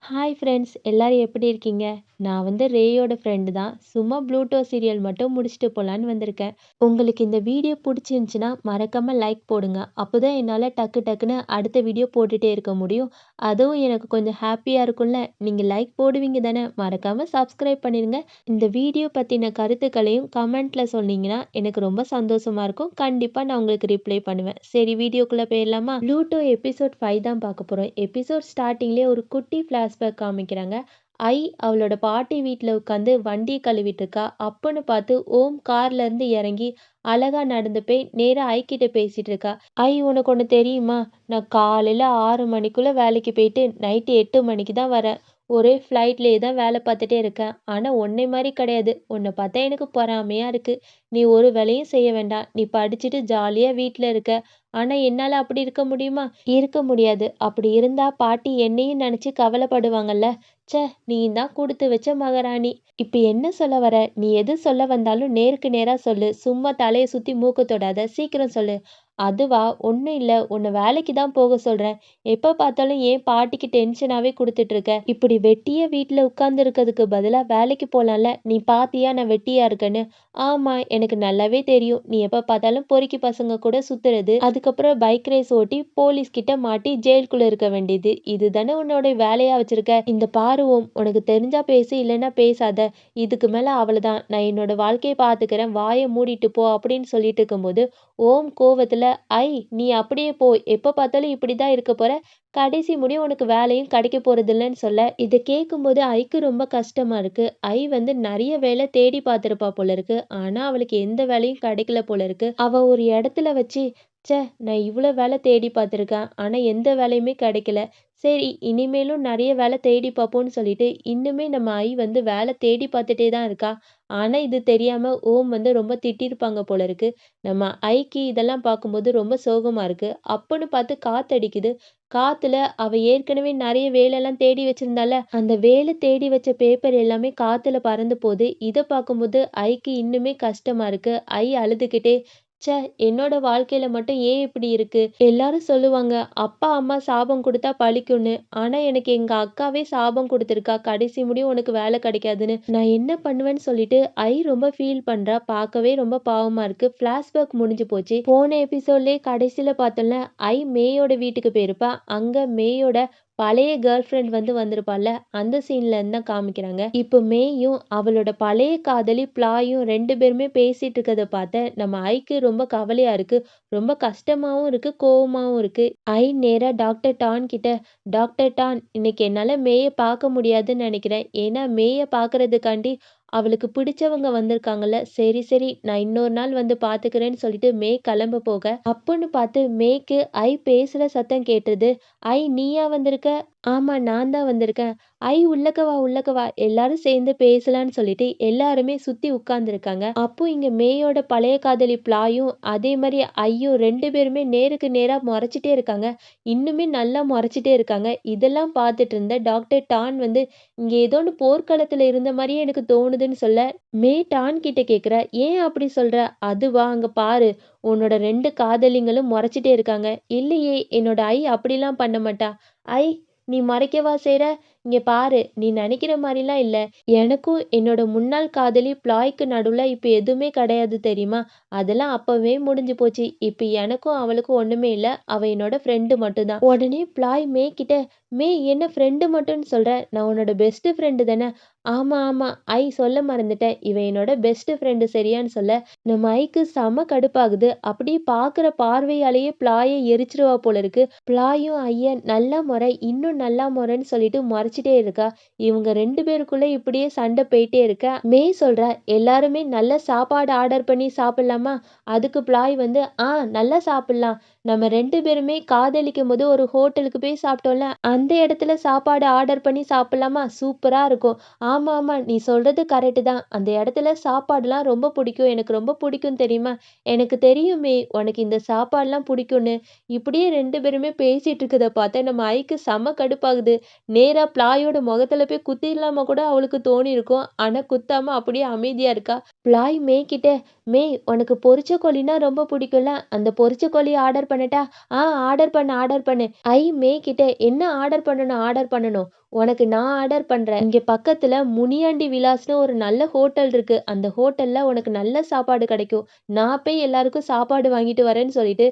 Hi friends எல்லாரும் எப்படி இருக்கீங்க? நான் வந்து ரேயோட ஃப்ரெண்டு தான். சும்மா ப்ளூட்டோ சீரியல் மட்டும் முடிச்சுட்டு போலான்னு வந்திருக்கேன். உங்களுக்கு இந்த வீடியோ பிடிச்சிருந்துச்சுன்னா மறக்காம லைக் போடுங்க. அப்போதான் என்னால் டக்கு டக்குன்னு அடுத்த வீடியோ போட்டுட்டே இருக்க முடியும். அதுவும் எனக்கு கொஞ்சம் ஹாப்பியாக இருக்கும்ல. நீங்கள் லைக் போடுவீங்க தானே? மறக்காம சப்ஸ்கிரைப் பண்ணிடுங்க. இந்த வீடியோ பற்றின கருத்துக்களையும் கமெண்ட்டில் சொன்னீங்கன்னா எனக்கு ரொம்ப சந்தோஷமா இருக்கும். கண்டிப்பாக நான் உங்களுக்கு ரிப்ளை பண்ணுவேன். சரி வீடியோக்குள்ளே போயிடலாமா? ப்ளூட்டோ எபிசோட் 5 தான் பார்க்க போகிறோம். எபிசோட் ஸ்டார்டிங்லேயே ஒரு குட்டி ஃப்ளாஷ்பேக் காமிக்கிறாங்க. அவளோட பாட்டி வீட்டில் உட்காந்து வண்டி கழுவிட்டு இருக்கா. அப்பன்னு பார்த்து ஓம் கார்ல இருந்து இறங்கி அழகா நடந்து போய் நேரா கிட்ட பேசிட்டு இருக்கா. உனக்கு ஒன்று தெரியுமா? நான் காலையில 6 மணிக்குள்ள வேலைக்கு போயிட்டு நைட்டு 8 மணிக்கு தான் வரேன். ஒரே ஃப்ளைட்லேயே தான் வேலை பார்த்துட்டே இருக்கேன். ஆனால் உன்னை மாதிரி கிடையாது. உன்னை பார்த்தா எனக்கு பொறாமையாக இருக்கு. நீ ஒரு வேலையும் செய்ய வேண்டாம். நீ படிச்சுட்டு ஜாலியாக வீட்டில் இருக்க. ஆனால் என்னால் அப்படி இருக்க முடியுமா? இருக்க முடியாது. அப்படி இருந்தா பாட்டி என்னையும் நினச்சி கவலைப்படுவாங்கல்ல. ச்சே, நீ தான் கொடுத்து வச்ச மகாராணி. இப்ப என்ன சொல்ல வர? நீ எது சொல்ல வந்தாலும் நேருக்கு நேரா சொல்லு. சும்மா தலைய சுத்தி மூக்க தொடாத. சீக்கிரம் சொல்லு. அதுவா? ஒன்றும் இல்லை. உன்னை வேலைக்கு தான் போக சொல்கிறேன். எப்போ பார்த்தாலும் ஏன் பாட்டிக்கு டென்ஷனாகவே கொடுத்துட்டு இருக்க? இப்படி வெட்டியே வீட்டில் உட்கார்ந்து இருக்கிறதுக்கு பதிலாக வேலைக்கு போகலாம்ல. நீ பாத்தியா நான் வெட்டியா இருக்கேன்னு? ஆமாம், எனக்கு நல்லாவே தெரியும். நீ எப்போ பார்த்தாலும் பொறுக்கி பசங்க கூட சுத்துறது, அதுக்கப்புறம் பைக் ரேஸ் ஓட்டி போலீஸ் கிட்ட மாட்டி ஜெயிலுக்குள்ள இருக்க வேண்டியது, இதுதானே உன்னோட வேலையா வச்சிருக்க. இந்த பாருவோம், உனக்கு தெரிஞ்சா பேசு, இல்லைன்னா பேசாத. இதுக்கு மேலே அவ்வளோதான். நான் என்னோட வாழ்க்கையை பார்த்துக்கிறேன். வாயை மூடிட்டு போ அப்படின்னு சொல்லிட்டு இருக்கும்போது ஓம் கோவத்துல, நீ அப்படியே போ. எப்ப பார்த்தாலும் இப்படிதான் இருக்க போற. கடைசி முடியும் உனக்கு வேலையும் கிடைக்க போறதில்லன்னு சொல்ல, இதை கேட்கும்போது ஐக்கு ரொம்ப கஷ்டமா இருக்கு. வந்து நிறைய வேலை தேடி பார்த்திருப்பா போல இருக்கு. ஆனா அவளுக்கு எந்த வேலையும் கிடைக்கல போல இருக்கு. அவ ஒரு இடத்துல வச்சு, ச்சே, நான் இவ்வளோ வேலை தேடி பார்த்துருக்கேன். ஆனா எந்த வேலையுமே கிடைக்கல. சரி, இனிமேலும் நிறைய வேலை தேடி பார்ப்போம்னு சொல்லிட்டு இன்னுமே நம்ம வந்து வேலை தேடி பார்த்துட்டே தான் இருக்கா. ஆனா இது தெரியாம ஓம் வந்து ரொம்ப திட்டிருப்பாங்க போல இருக்கு. நம்ம ஐக்கு இதெல்லாம் பார்க்கும்போது ரொம்ப சோகமா இருக்கு. அப்பன்னு பார்த்து காத்தடிக்குது. காத்துல அவ ஏற்கனவே நிறைய வேலைலாம் தேடி வச்சிருந்தால, அந்த வேலை தேடி வச்ச பேப்பர் எல்லாமே காத்துல பறந்து போகுது. இதை பார்க்கும்போது ஐக்கு இன்னுமே கஷ்டமா இருக்கு. அழுதுகிட்டே, ச்சே, என்னோட வாழ்க்கையில மட்டும் ஏன் இப்படி இருக்கு? எல்லாரும் சொல்லுவாங்க அப்பா அம்மா சாபம் கொடுத்தா பழிக்கும்னு. ஆனா எனக்கு எங்க அக்காவே சாபம் கொடுத்துருக்கா. கடைசி முடியும் உனக்கு வேலை கிடைக்காதுன்னு. நான் என்ன பண்ணுவேன்னு சொல்லிட்டு ரொம்ப ஃபீல் பண்றா. பார்க்கவே ரொம்ப பாவமா இருக்கு. ஃபிளாஷ்பேக் முடிஞ்சு போச்சு. போன எபிசோட்லயே கடைசியில பார்த்தோம்ல, மேயோட வீட்டுக்கு போயிருப்பா. அங்க மேயோட பழைய கேர்ள் ஃப்ரெண்ட் வந்து வந்திருப்பாள்ல, அந்த சீன்ல இருந்து தான் காமிக்கிறாங்க. இப்போ மேயும் அவளோட பழைய காதலி பிளாயும் 2 பேருமே பேசிட்டு இருக்கிறத பார்த்த நம்ம ஐக்கு ரொம்ப கவலையா இருக்கு. ரொம்ப கஷ்டமாவும் இருக்கு, கோவமாவும் இருக்கு. நேரா டாக்டர் டான் கிட்ட, டாக்டர் டான், இன்னைக்கு என்னால மேய பார்க்க முடியாதுன்னு நினைக்கிறேன். ஏன்னா மேய பார்க்கறதுக்காண்டி அவளுக்கு பிடிச்சவங்க வந்திருக்காங்கல்ல. சரி சரி, நான் இன்னொரு நாள் வந்து பார்த்துக்கிறேன்னு சொல்லிட்டு மே கிளம்ப போக, அப்பன்னு பார்த்து மேய்க்கு பேசுற சத்தம் கேட்டுது. நீயா வந்திருக்க? ஆமா, நான் தான் வந்திருக்கேன். உள்ளக்க வா, உள்ளக்க வா. எல்லாரும் சேர்ந்து பேசலான்னு சொல்லிட்டு எல்லாருமே சுத்தி உட்கார்ந்துருக்காங்க. அப்போ இங்க மேயோட பழைய காதலி பிளாயும் அதே மாதிரி ஐயும் 2 பேருமே நேருக்கு நேரா முறைச்சிட்டே இருக்காங்க. இன்னுமே நல்லா முறைச்சிட்டே இருக்காங்க. இதெல்லாம் பார்த்துட்டு இருந்த டாக்டர் டான் வந்து, இங்க ஏதோ ஒன்று போர்க்களத்துல இருந்த மாதிரியே எனக்கு தோணுதுன்னு சொல்ல, மே டான் கிட்ட கேக்குற, ஏன் அப்படி சொல்ற? அதுவா, அங்க பாரு, உன்னோட 2 காதலிங்களும் முறைச்சிட்டே இருக்காங்க. இல்லையே, என்னோட அப்படிலாம் பண்ண மாட்டா. ஐ நீ மறைக்கவா செய்ற? இங்க பாரு, நீ நினைக்கிற மாதிரிலாம் இல்ல. எனக்கும் என்னோட முன்னாள் காதலி பிளாய்க்கு நடுவுல இப்ப எதுவுமே கிடையாது தெரியுமா? அதெல்லாம் அப்பவே முடிஞ்சு போச்சு. இப்ப எனக்கும் அவளுக்கும் ஒண்ணுமே இல்ல. அவ என்னோட ஃப்ரெண்டு மட்டும்தான். உடனே பிளாய் மே கிட்ட, மே என்ன ஃப்ரெண்டு மட்டும்னு சொல்ற? நான் உன்னோட பெஸ்ட் ஃப்ரெண்டு தானே? ஆமா ஆமா, சொல்ல மறந்துட்டேன். இவ என்னோட பெஸ்ட் ஃப்ரெண்டு சரியான்னு சொல்ல, நம்ம ஐக்கு செம கடுப்பாகுது. அப்படியே பார்க்குற பார்வையாலேயே பிளாயை எரிச்சிருவா போல இருக்கு. பிளாயும் நல்லா முறை, இன்னும் நல்லா முறைன்னு சொல்லிட்டு முறைச்சிட்டே இருக்கா. இவங்க 2 பேருக்குள்ள இப்படியே சண்டை போயிட்டே இருக்க. மே சொல்றா, எல்லாருமே நல்ல சாப்பாடு ஆர்டர் பண்ணி சாப்பிடலாமா? அதுக்கு பிளாய் வந்து, நல்லா சாப்பிடலாம். நம்ம 2 பேருமே காதலிக்கும் போது ஒரு ஹோட்டலுக்கு போய் சாப்பிட்டோம்ல, அந்த இடத்துல சாப்பாடு ஆர்டர் பண்ணி சாப்பிடலாமா? சூப்பரா இருக்கும். ஆமா ஆமா, நீ சொல்றது கரெக்டு தான். அந்த இடத்துல சாப்பாடுலாம் ரொம்ப பிடிக்கும். எனக்கு ரொம்ப பிடிக்கும் தெரியுமா? எனக்கு தெரியுமே உனக்கு இந்த சாப்பாடுலாம் பிடிக்கும்னு. இப்படியே 2 பேருமே பேசிட்டு இருக்கத பார்த்தா நம்ம ஐக்கு செம கடுப்பாகுது. நேரா பிளாயோட முகத்துல போய் குத்திடலாமா கூட அவளுக்கு தோணி இருக்கும். ஆனா குத்தாம அப்படியே அமைதியா இருக்கா. பிளாய் மே கிட்ட, மே உனக்கு பொரிச்ச கோழினா ரொம்ப பிடிக்கும்ல, அந்த பொரிச்ச கோழி ஆர்டர் பண்ணட்டா? ஆர்டர் பண்ணு ஆர்டர் பண்ணு. மே கிட்ட, என்ன ஆர்டர் பண்ணணும் ஆர்டர் பண்ணணும்? உனக்கு நான் ஆர்டர் பண்றேன். இங்க பக்கத்துல முனியாண்டி விலாஸ்னு ஒரு நல்ல ஹோட்டல் இருக்கு. அந்த ஹோட்டல்ல உனக்கு நல்ல சாப்பாடு கிடைக்கும். நான் போய் எல்லாருக்கும் சாப்பாடு வாங்கிட்டு வரேன்னு சொல்லிட்டு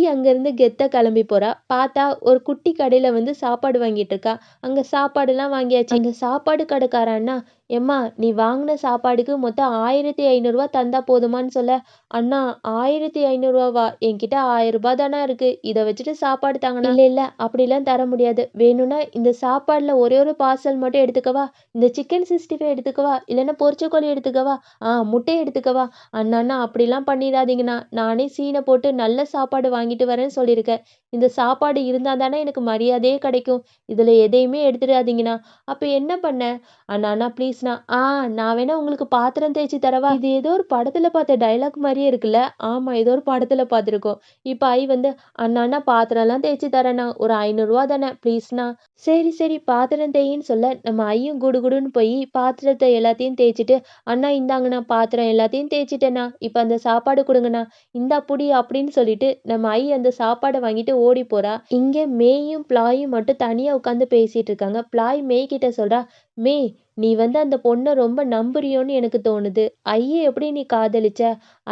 அங்கிருந்து கெத்தா கிளம்பி போறா. பார்த்தா ஒரு குட்டி கடையில வந்து சாப்பாடு வாங்கிட்டு இருக்கா. அங்க சாப்பாடுலாம் வாங்கியாச்சு. அந்த சாப்பாடு கடைக்கார அண்ணா, "எம்மா நீ வாங்குன சாப்பாடுக்கு மொத்தம் ரூ. 1500 தந்தா போதுமான்னு சொல்ல." "அண்ணா ரூ. 1500வா? என்கிட்ட ரூ. 1000 தாண்ணா இருக்கு. இத வச்சுட்டு சாப்பாடு தாங்கண்ணா." "இல்ல இல்ல அப்படிலாம் தர முடியாது. வேணும்னா இந்த சாப்பாடுல ஒரே ஒரு பார்சல் மட்டும் எடுத்துக்கவா? இந்த சிக்கன் 65 எடுத்துக்கவா? இல்லன்னா பொரிச்ச கோழி எடுத்துக்கவா? முட்டை எடுத்துக்கவா?" "அண்ணா அண்ணா அப்படிலாம் பண்ணிடாதீங்கண்ணா. நானே சீன போட்டு நல்ல சாப்பாடு வாங்கிட்டு வரேன்னு சொல்லியிருக்கேன். இந்த சாப்பாடு இருந்தா தானே எனக்கு மரியாதையே கிடைக்கும். இதுல எதையுமே எடுத்துடாதீங்கண்ணா." "அப்ப என்ன பண்ண?" "அண்ணா அண்ணா ப்ளீஸ்ண்ணா." நான் வேணா உங்களுக்கு பாத்திரம் தேய்ச்சி தரவா?" இது ஏதோ ஒரு படத்துல பார்த்த டயலாக் மாதிரியே இருக்குல்ல. ஆமா, ஏதோ ஒரு படத்துல பார்த்துருக்கோம். இப்ப வந்து, "அண்ணா அண்ணா பாத்திரம்லாம் தேய்ச்சி தரேண்ணா. ஒரு ரூ. 500 தானே ப்ளீஸ்ண்ணா." சரி சரி பாத்திரம் தேயின்னு சொல்ல நம்ம ஐயும் குடுகுடுன்னு போய் பாத்திரத்தை எல்லாத்தையும் தேய்ச்சிட்டு, "அண்ணா இந்தாங்கண்ணா பாத்திரம் எல்லாத்தையும் தேய்ச்சிட்டேண்ணா. இப்ப அந்த சாப்பாடு கொடுங்கண்ணா. இந்தா புடி" அப்படின்னு சொல்லிட்டு நம்ம ஐ அந்த சாப்பாடை வாங்கிட்டு ஓடி போறா. இங்க மேயும் பிளாயும் மட்டும் தனியா உட்காந்து பேசிட்டு இருக்காங்க. பிளாய் மேய் கிட்ட சொல்றா, "மே, நீ வந்து அந்த பொண்ண ரொம்ப நம்புறியோன்னு எனக்கு தோணுது. ஐய எப்படி நீ காதலிச்ச?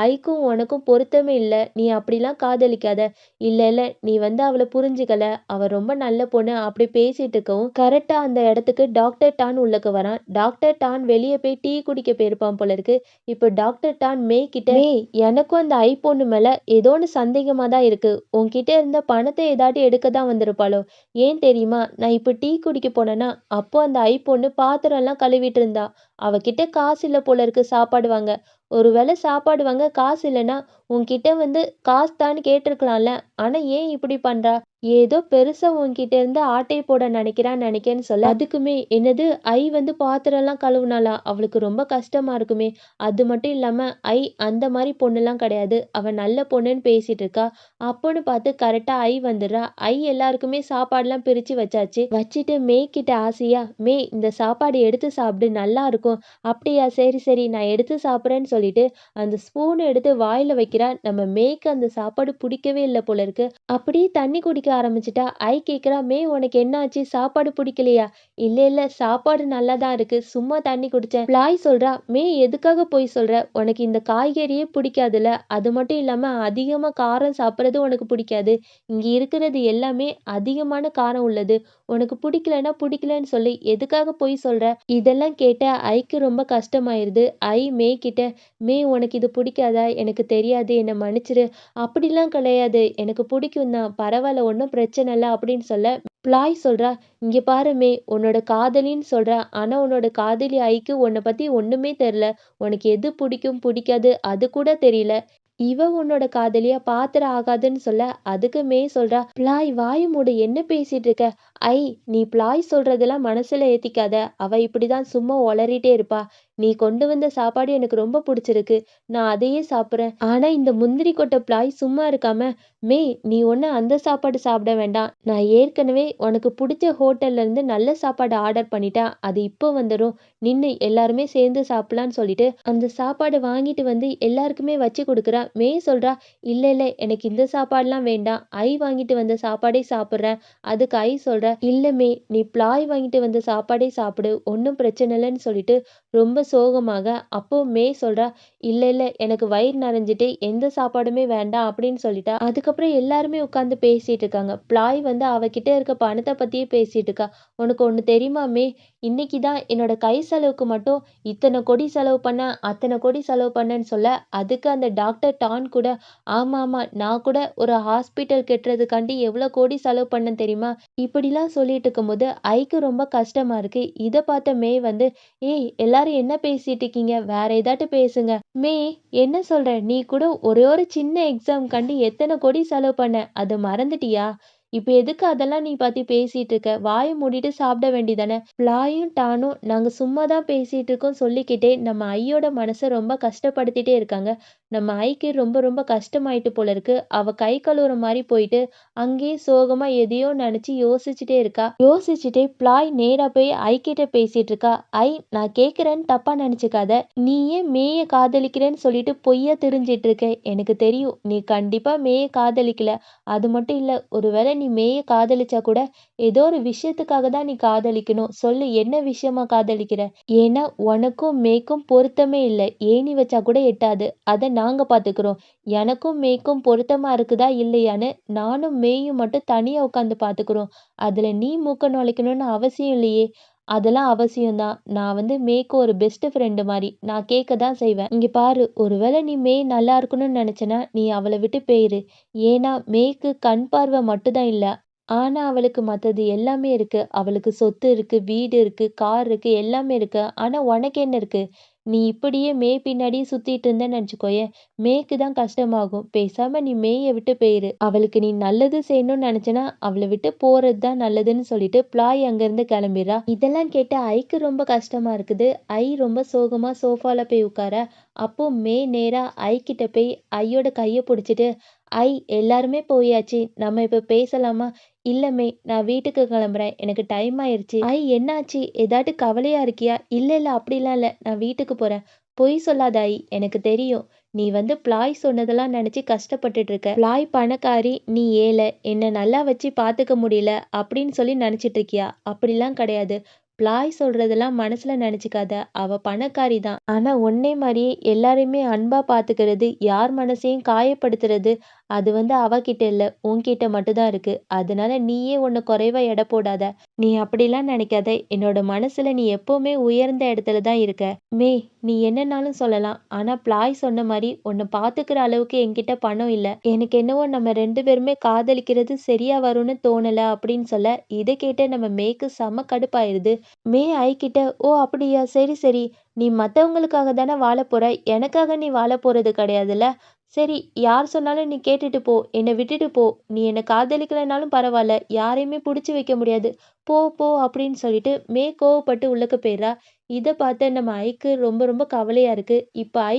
ஐக்கும் உனக்கும் பொருத்தமே இல்ல. நீ அப்படிலாம் காதலிக்காத." "இல்ல இல்ல நீ வந்து அவள புரிஞ்சுக்கல. அவ ரொம்ப நல்ல பொண்ணு." அப்படி பேசிட்டு இருக்கவும் கரெக்டா அந்த இடத்துக்கு டாக்டர் டான் உள்ளக்க வரான். டாக்டர் டான் வெளிய போய் டீ குடிக்க போயிருப்பான் போல இருக்கு. இப்ப டாக்டர் டான் மேய் கிட்ட, "மேய், எனக்கும் அந்த ஐ பொண்ணு மேல ஏதோன்னு சந்தேகமா தான் இருக்கு. உன்கிட்ட இருந்த பணத்தை ஏதாட்டி எடுக்க தான் வந்திருப்பாளோ? ஏன் தெரியுமா? நான் இப்ப டீ குடிக்க போனேன்னா, அப்போ அந்த ஐ பொண்ணு பாத்திரம்லாம் கழுவிட்டு இருந்தா. அவகிட்ட காசு இல்ல போல இருக்கு சாப்பாடு வாங்க. ஒருவேளை சாப்பாடு வாங்க காசு இல்லைன்னா உன்கிட்ட வந்து காசு தான்னு கேட்டிருக்கலாம்ல. ஆனா ஏன் இப்படி பண்றா? ஏதோ பெருசா உன்கிட்ட இருந்து ஆட்டை போட நினைக்கிறேன்னு சொல்ல, அதுக்குமே என்னது ஐ வந்து பாத்திரம்லாம் கழுவுனாளா? அவளுக்கு ரொம்ப கஷ்டமா இருக்குமே. அது மட்டும் இல்லாம ஐ அந்த மாதிரி பொண்ணுலாம் கிடையாது. அவ நல்ல பொண்ணுன்னு பேசிட்டு இருக்கா. அப்போன்னு பார்த்து கரெக்டா ஐ வந்துடுறா. ஐ எல்லாருக்குமே சாப்பாடுலாம் பிரிச்சு வச்சாச்சு. வச்சுட்டு மேய் கிட்ட ஆசையா, "மேய், இந்த சாப்பாடு எடுத்து சாப்பிடு நல்லா இருக்கும்." "அப்படியா, சரி சரி நான் எடுத்து சாப்பிட்றேன்னு" சொல்லிட்டு அந்த ஸ்பூன் எடுத்து வாயில வைக்கிறா. நம்ம மேய்க்கு அந்த சாப்பாடு பிடிக்கவே இல்லை போல இருக்கு. அப்படியே தண்ணி குடிக்க ஆரம்பிச்சுட்டா. ஐ கேட்குறா, "மேய், உனக்கு என்ன ஆச்சு? சாப்பாடு பிடிக்கலையா?" "இல்ல இல்ல சாப்பாடு நல்லா தான் இருக்கு. சும்மா தண்ணி குடிச்சேன்." பிளாய் சொல்றா, "மேய், எதுக்காக பொய் சொல்ற? உனக்கு இந்த காய்கறியே பிடிக்காதுல்ல. அது மட்டும் இல்லாம அதிகமா காரம் சாப்பிட்றது உனக்கு பிடிக்காது. இங்க இருக்கிறது எல்லாமே அதிகமான காரம் உள்ளது. உனக்கு பிடிக்கலன்னா பிடிக்கலன்னு சொல்லு. எதுக்காக பொய் சொல்ற?" இதெல்லாம் கேட்ட ஐக்கு ரொம்ப கஷ்டமாயிருது. ஐ மேய் கிட்ட, "மேய், உனக்கு இது பிடிக்காதா? எனக்கு தெரியாது. என்னை மன்னிச்சிரு." "அப்படிலாம் கிடையாது. எனக்கு பிடிக்கும் தான். பரவாயில்ல, ஒன்றும் பிரச்சனை இல்லை." அப்படின்னு சொல்ல பிளாய் சொல்றா, "இங்க பாரு மேய், உன்னோட காதலின்னு சொல்ற. ஆனா உன்னோட காதலி ஐக்கு உன்னை பத்தி ஒண்ணுமே தெரியல. உனக்கு எது பிடிக்கும் பிடிக்காது அது கூட தெரியல. இவ உன்னோட காதலியா பாத்திர ஆகாதுன்னு சொல்ல." அதுக்கு மேய் சொல்றா, "பிளாய் வாய மூடு. என்ன பேசிட்டு இருக்க?" "ஐ, நீ பிளாய் சொல்றதெல்லாம் மனசுல ஏத்திக்காத. அவ இப்படிதான் சும்மா உளறிட்டே இருப்பா. நீ கொண்டு வந்த சாப்பாடு எனக்கு ரொம்ப பிடிச்சிருக்கு. நான் அதையே சாப்பிட்றேன்." ஆனா இந்த முந்திரி கொட்டை பிளாய் சும்மா இருக்காம, "மேய், நீ ஒண்ணு அந்த சாப்பாடு சாப்பிட வேண்டாம். நான் ஏற்கனவே உனக்கு பிடிச்ச ஹோட்டல்ல இருந்து நல்ல சாப்பாடு ஆர்டர் பண்ணிட்டேன். அது இப்போ வந்துடும். நின்னு எல்லாருமே சேர்ந்து சாப்பிடலான்னு" சொல்லிட்டு அந்த சாப்பாடு வாங்கிட்டு வந்து எல்லாருக்குமே வச்சு கொடுக்குறா. மேய் சொல்றா, "இல்ல இல்ல எனக்கு இந்த சாப்பாடுலாம் வேண்டாம். ஐ வாங்கிட்டு வந்த சாப்பாடே சாப்பிட்றேன்." அதுக்கு ஐ சொல்றா, "இல்ல மேய், நீ பிளாய் வாங்கிட்டு வந்த சாப்பாடே சாப்பிடு. ஒன்றும் பிரச்சனை இல்லைன்னு" சொல்லிட்டு ரொம்ப சோகமாக. அப்போ மேய் சொல்றா, "இல்ல இல்ல எனக்கு வயிறு நிறைஞ்சிட்டு எந்த சாப்பாடுமே வேண்டாம்." அப்படின்னு சொல்லிட்டா. அதுக்கப்புறம் எல்லாருமே உட்காந்து பேசிட்டு இருக்காங்க. பிளாய் வந்து அவகிட்ட இருக்க பணத்தை பத்தியே பேசிட்டு இருக்கா. "உனக்கு ஒண்ணு தெரியுமாமே, இன்னைக்கு தான் என்னோட கை செலவுக்கு மட்டும் இத்தனை கோடி செலவு பண்ணேன், அத்தனை கோடி செலவு பண்ணேன்னு" சொல்ல, அதுக்கு அந்த டாக்டர் டான் கூட, "ஆமா ஆமா நான் கூட ஒரு ஹாஸ்பிட்டல் கட்டுறதுக்காண்டி எவ்வளோ கோடி செலவு பண்ணேன் தெரியுமா?" இப்படிலாம் சொல்லிட்டு இருக்கும்போது ஐக்கு ரொம்ப கஷ்டமா இருக்கு. இதை பார்த்த மேய் வந்து, "ஏய், எல்லாரும் என்ன பேசிட்டு இருக்கீங்க? வேற ஏதாட்டு பேசுங்க." "மேய், என்ன சொல்ற? நீ கூட ஒரே ஒரு சின்ன எக்ஸாம்காண்டி எத்தனை கோடி செலவு பண்ண? அதை மறந்துட்டியா? இப்ப எதுக்கு அதெல்லாம் நீ பத்தி பேசிட்டு இருக்க? வாய மூடிட்டு சாப்பிட வேண்டியதானே?" பிளாயும் டானும் நாங்க சும்மா தான் பேசிட்டு இருக்கோம் சொல்லிக்கிட்டே நம்ம ஐயோட மனசை ரொம்ப கஷ்டப்படுத்திட்டே இருக்காங்க. நம்ம ஐக்கு ரொம்ப ரொம்ப கஷ்டமாயிட்டு போல இருக்கு. அவ கை கழுவுற மாதிரி போயிட்டு அங்கேயே சோகமா எதையோ நினைச்சு யோசிச்சுட்டே இருக்கா. யோசிச்சுட்டே பிளாய் நேரா போய் ஐ கிட்ட பேசிட்டு இருக்கா. "ஐ, நான் கேக்குறேன்னு தப்பா நினைச்சுக்காத. நீ ஏன் மேய காதலிக்கிறேன்னு சொல்லிட்டு பொய்யா தெரிஞ்சிட்டு இருக்க. எனக்கு தெரியும் நீ கண்டிப்பா மேய காதலிக்கல. அது மட்டும் இல்ல, ஒருவேளை நீ மேய காதலிச்சா கூட ஏதோ ஒரு விஷயத்துக்காக தான் நீ காதலிக்கணும். சொல்லு என்ன விஷயமா காதலிக்கிற? ஏன்னா உனக்கும் மேய்க்கும் பொருத்தமே இல்ல. ஏணி வச்சா கூட எட்டாது. அத நாங்க பார்த்துக்கிறோம். எனக்கும் மேய்க்கும் பொருத்தமா இருக்குதா இல்லையான்னு நானும் மேயும் மட்டும் தனியா உட்காந்து பார்த்துக்கிறோம். அதுல நீ மூக்க நுழைக்கணும்னு அவசியம் இல்லையே! அதெல்லாம் அவசியம் தான். நான் மேய்க்கு ஒரு பெஸ்ட் ஃப்ரெண்ட் மாரி. நான் கேட்க தான் செய்வேன். இங்க பாரு, ஒருவேளை நீ மேய் நல்லா இருக்கணும்னு நெனச்சன்னா, நீ அவள விட்டு போயிரு. ஏன்னா, மேய்க்கு கண் பார்வை மட்டும் தான் இல்ல. ஆனா, அவளுக்கு மத்தது எல்லாமே இருக்கு. அவளுக்கு சொத்து இருக்கு, வீடு இருக்கு, கார் இருக்கு, எல்லாமே இருக்கு. ஆனா, உனக்கு என்ன இருக்கு? நீ இப்படியே மேய் பின்னாடியே சுத்திட்டு இருந்தேன்னு நெனச்சுக்கோயேன், மேய்க்கு தான் கஷ்டமாகும். பேசாம நீ மேய விட்டு போயிரு. அவளுக்கு நீ நல்லது செய்யணும்னு நெனச்சன்னா, அவள விட்டு போறது தான் நல்லதுன்னு சொல்லிட்டு ப்ளாய் அங்கருந்து கெளம்பிர்றா. இதெல்லாம் கேட்டு ஐக்கு ரொம்ப கஷ்டமா இருக்குது. ஐ ரொம்ப சோகமா சோஃபால போய் உட்கார, அப்போ மேய் நேரா ஐ கிட்ட போய் ஐயோட கைய புடிச்சுட்டு, "ஐ எல்லாருமே போயாச்சு. நம்ம இப்ப பேசலாமா?" "இல்ல மேய், நான் வீட்டுக்கு கிளம்புறேன். எனக்கு டைம் ஆயிருச்சு." "ஐ என்னாச்சு? ஏதாட்டு கவலையா இருக்கியா?" "இல்ல, இல்ல அப்படிலாம் இல்ல. நான் வீட்டுக்கு போறேன்." "பொய் சொல்லாத ஐ. எனக்கு தெரியும். நீ ப்ளாய் சொன்னதெல்லாம் நெனச்சு கஷ்டப்பட்டுட்டு இருக்க. ப்ளாய் பணக்காரி, நீ ஏழை. என்ன நல்லா வச்சு பாத்துக்க முடியல அப்படின்னு சொல்லி நெனச்சிட்டு இருக்கியா? அப்படிலாம் கிடையாது. ப்ளாய் சொல்றதெல்லாம் மனசுல நெனச்சுக்காத. அவ பணக்காரி தான். ஆனா உன்னை மாரியே எல்லாரையுமே அன்பா பாத்துக்கிறது, யார் மனசையும் காயப்படுத்துறது, அது அவகிட்ட இல்ல. உன்கிட்ட மட்டும் தான் இருக்கு. அதனால நீயே உன்ன குறைவா எடை போடாத. நீ அப்படிலாம் நினைக்காத. என்னோட மனசுல நீ எப்பவுமே உயர்ந்த இடத்துல தான் இருக்க. மேய், நீ என்னன்னாலும் சொல்லலாம். ஆனா ப்ளாய் சொன்ன மாரி உன்னை பாத்துக்கிற அளவுக்கு என்கிட்ட பணம் இல்ல. எனக்கு என்னவோ நம்ம 2 பேருமே காதலிக்கிறது சரியா வரும்னு தோணல அப்படின்னு சொல்ல, இத கேட்டு நம்ம மேய்க்கு செம கடுப்பாயிருது. மேய் ஐகிட்ட, "ஓ அப்படியா? சரி சரி. நீ மத்தவங்களுக்காக தானே வாழப் போற. எனக்காக நீ வாழப் போறது கிடையாதுல்ல. சரி, யார் சொன்னாலும் நீ கேட்டுட்டு போ. என்னை விட்டுட்டு போ. நீ என்னை காதலிக்கலைனாலும் பரவாயில்ல. யாரையுமே புடிச்சு வைக்க முடியாது. போ போ" அப்படின்னு சொல்லிட்டு மேய் கோவப்பட்டு உள்ளக்க போயிடுறா. இத பார்த்த நம்ம ஐக்கு ரொம்ப ரொம்ப கவலையா இருக்கு. இப்ப ஐ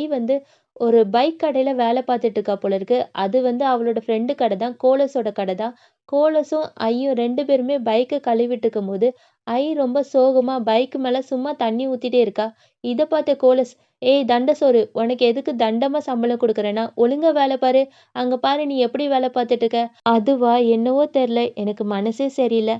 ஒரு பைக் கடையில வேலை பார்த்துட்டு இருக்கா போல இருக்கு. அது அவளோட ஃப்ரெண்டு கடை தான். கோலஸோட கடை தான். கோலஸும் ஐயும் 2 பேருமே பைக்க கழுவிட்டு இருக்கும்போது, ஐ ரொம்ப சோகமா பைக் மேல சும்மா தண்ணி ஊத்திட்டே இருக்கா. இத பார்த்த கோலஸ், "ஏய் தண்டசோறு, உனக்கு எதுக்கு தண்டமா சம்பளம் குடுக்குறேன்னா, ஒழுங்கா வேல பாரு. அங்க பாரு நீ எப்படி வேல பார்த்துட்டு இருக்க." "அதுவா? என்னவோ தெர்ல. எனக்கு மனசே சரியில்ல."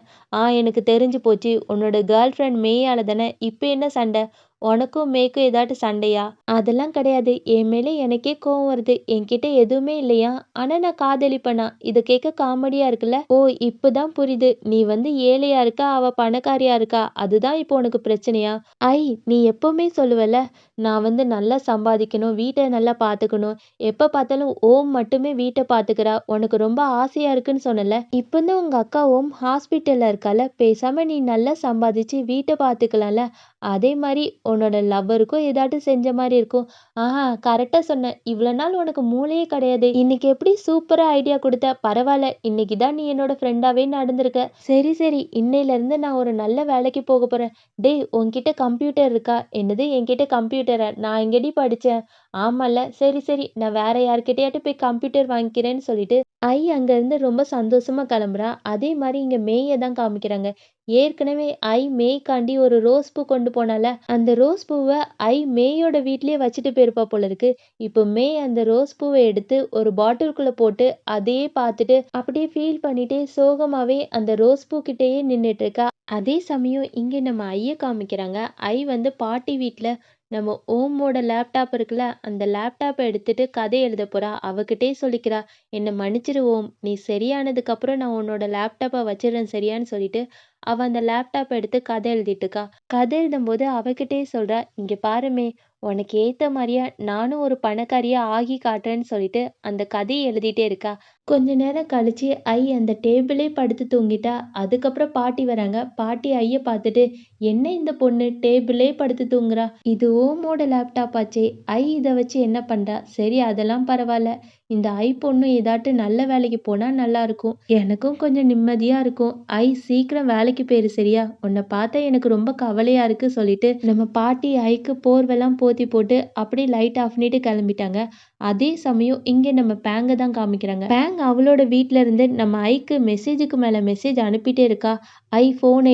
எனக்கு தெரிஞ்சு போச்சு. உன்னோட கேர்ள் ஃப்ரெண்ட் மேயால தானே. இப்ப என்ன சண்டை? உனக்கும் மேய்க்கும் ஏதாட்டு சண்டையா?" "அதெல்லாம் கிடையாது. என் மேல எனக்கே கோவம் வருது. என்கிட்ட எதுவுமே இல்லையா? ஆனா நான் காதலிப்பேனா?" இத கேட்க காமெடியா இருக்குல்ல? "ஓ! இப்பதான் புரியுது. நீ ஏழையா இருக்க, அவ பணக்காரியா இருக்கா. அதுதான் இப்போ உனக்கு பிரச்சனையா?" "ஐ, நீ எப்பவுமே சொல்லுவல்ல, நான் நல்லா சம்பாதிக்கணும், வீட்ட நல்லா பார்த்துக்கணும். எப்ப பார்த்தாலும் ஓம் மட்டுமே வீட்ட பார்த்துக்கிறா. உனக்கு ரொம்ப ஆசையா இருக்குன்னு சொன்னல்ல. இப்பதான் உங்க அக்கா ஓம் ஹாஸ்பிட்டல்ல இருக்கால. பேசாம நீ நல்லா சம்பாதிச்சு வீட்ட பார்த்துக்கலாம்ல. அதே மாரி உன்னோட லவ்வருக்கும் ஏதாட்டும் செஞ்ச மாரி இருக்கும்." கரெக்ட்டா சொன்ன. இவ்வளோ நாள் உனக்கு மூளையே கிடையாதே. இன்னைக்கு எப்படி சூப்பரா ஐடியா குடுத்த. பரவால்ல. இன்னைக்கு தான் நீ என்னோட ஃப்ரெண்டாவே நடந்துருக்க. சரி, சரி. இன்னையிலருந்து நான் ஒரு நல்ல வேலைக்கு போகப் போறேன். டேய், உன்கிட்ட கம்ப்யூட்டர் இருக்கா? என்னது என்கிட்ட கம்ப்யூட்டரா? நான் எங்கடி படிச்சேன்? ஆமால்ல. சரி, சரி. நான் வேற யார்கிட்டயாட்டும் போய் கம்ப்யூட்டர் வாங்கிக்கிறேன்னு சொல்லிட்டு, ஐ அங்கருந்து ரொம்ப சந்தோஷமா கிளம்புறா. அதே மாரி இங்க மேய தான் காமிக்கிறாங்க. ஏற்கனவே ஐ மேய்க்காண்டி ஒரு ரோஸ் பூ கொண்டு போனால, அந்த ரோஸ் பூவ ஐ மேயோட வீட்லயே வச்சுட்டு போயிருப்பா போல இருக்கு. இப்போ மேய் அந்த ரோஸ் பூவ எடுத்து ஒரு பாட்டிலுக்குள்ள போட்டு அதையே பார்த்துட்டு அப்படியே ஃபீல் பண்ணிட்டே சோகமாவே அந்த ரோஸ் பூ கிட்டயே நின்னுட்டு இருக்கா. அதே சமயம் இங்க நம்ம ஐய காமிக்கிறாங்க. ஐ பாட்டி வீட்ல நம்ம ஓமோட லேப்டாப் இருக்குல்ல, அந்த லேப்டாப்ப எடுத்துட்டு கதை எழுதப் போறா. அவகிட்டயே சொல்லிக்கிறா, "என்ன மன்னிச்சிரு ஓம். நீ சரியானதுக்கு அப்புறம் நான் உன்னோட லேப்டாப்ப வச்சிடுறேன் சரியான்னு" சொல்லிட்டு, அவ அந்த லேப்டாப்ப எடுத்து கதை எழுதிட்டு இருக்கா. கதை எழுதும்போது அவகிட்டயே சொல்றா, "இங்க பாருமே, உனக்கு ஏத்த மாரியா நானும் ஒரு பணக்காரியா ஆகி காட்டுறேன்னு" சொல்லிட்டு அந்த கதைய எழுதிட்டே இருக்கா. கொஞ்ச நேரம் கழிச்சு ஐ அந்த டேபிளே படுத்து தூங்கிட்டா. அதுக்கப்புறம் பாட்டி வராங்க. பாட்டி ஐய பார்த்துட்டு, "என்ன இந்த பொண்ணு டேபிளே படுத்து தூங்குறா? இது ஓமோட லேப்டாப் ஆச்சே. ஐ இத வச்சு என்ன பண்றா? சரி அதெல்லாம் பரவால்ல. இந்த ஐ பொண்ணு ஏதாட்டு நல்ல வேலைக்கு போனா நல்லா இருக்கும். எனக்கும் கொஞ்சம் நிம்மதியா இருக்கும். ஐ சீக்கிரம் வேலைக்கு போயிரு சரியா? உன்னை பார்த்தா எனக்கு ரொம்ப கவலையா இருக்கு" சொல்லிட்டு நம்ம பாட்டி ஐக்கு போர்வெல்லாம் போத்தி போட்டு அப்படியே லைட் ஆஃப் பண்ணிட்டு கிளம்பிட்டாங்க. அதே சமயம் இங்க நம்ம பேங்க தான் காமிக்கிறாங்க. பேங் பேங் அவளோட வீட்ல இருந்து நம்ம ஐக்கு மெசேஜுக்கு மேல மெசேஜ் அனுப்பிட்டே இருக்கா. ஐ ஃபோன்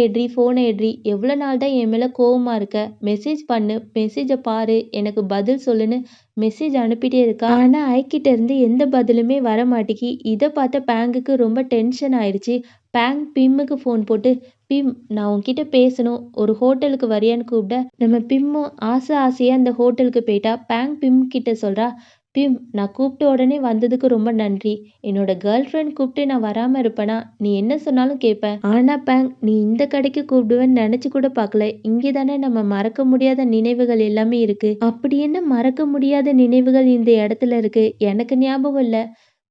எடுறி எவ்வளோ நாள் தான் என் மேல கோவமா இருக்க? மெசேஜ் பண்ணு, மெசேஜ பாரு, எனக்கு பதில் சொல்லுன்னு மெசேஜ் அனுப்பிட்டே இருக்கா. ஆனா ஐக்கிட்ட இருந்து எந்த பதிலுமே வர மாட்டேங்கி. இத பார்த்த பேங்குக்கு ரொம்ப டென்ஷன் ஆயிடுச்சு. பேங் பிம்முக்கு ஃபோன் போட்டு, பிம் நான் உன்கிட்ட பேசணும். ஒரு ஹோட்டலுக்கு வரியான்னு கூப்பிட, நம்ம பிம்மும் ஆசையா அந்த ஹோட்டலுக்கு போயிட்டா. பேங் பிம் கிட்ட சொல்றா, பிம் நான் கூப்பிட்ட உடனே வந்ததுக்கு ரொம்ப நன்றி. என்னோட கேர்ள் ஃப்ரெண்ட் கூப்பிட்டு நான் வராம இருப்பேனா? நீ என்ன சொன்னாலும் கேட்பேன். ஆனா பேங் நீ இந்த கடைக்கு கூப்பிடுவேன்னு நினைச்சு கூட பார்க்கல. இங்கே தானே நம்ம மறக்க முடியாத நினைவுகள் எல்லாமே இருக்கு. அப்படி என்ன மறக்க முடியாத நினைவுகள் இந்த இடத்துல இருக்கு? எனக்கு ஞாபகம் இல்ல.